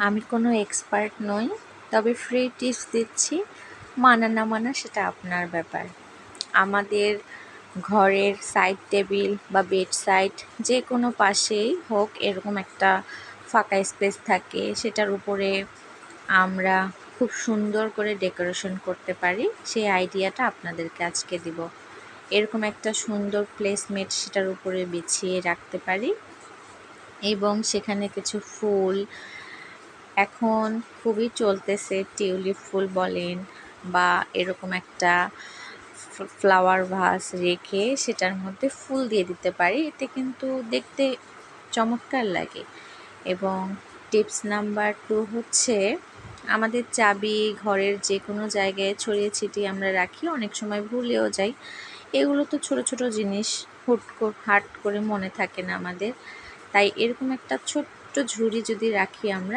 আমি কোনো এক্সপার্ট নই, তবে ফ্রি টিপস দিচ্ছি। মানা না মানা সেটা আপনার ব্যাপার। আমাদের ঘরের সাইড টেবিল বা বেড সাইড যে কোনো পাশেই হোক এরকম একটা ফাঁকা স্পেস থাকে, সেটার উপরে আমরা খুব সুন্দর করে ডেকোরেশন করতে পারি। সেই আইডিয়াটা আপনাদেরকে আজকে দিব। এরকম একটা সুন্দর প্লেসমেট সেটার উপরে বিছিয়ে রাখতে পারি এবং সেখানে কিছু ফুল, এখন খুবই চলতেছে টিউলিপ ফুল বলেন বা এরকম একটা ফ্লাওয়ার ভাস রেখে সেটার মধ্যে ফুল দিয়ে দিতে পারি। এতে কিন্তু দেখতে চমৎকার লাগে। এবং টিপস নাম্বার 2 হচ্ছে, আমাদের চাবি ঘরের যে কোনো জায়গায় ছড়িয়ে ছিটিয়ে আমরা রাখি, অনেক সময় ভুলেও যাই। এগুলো তো ছোট ছোট জিনিস, হাট করে মনে থাকে না আমাদের। তাই এরকম একটা ছোট্ট ঝুড়ি যদি রাখি আমরা,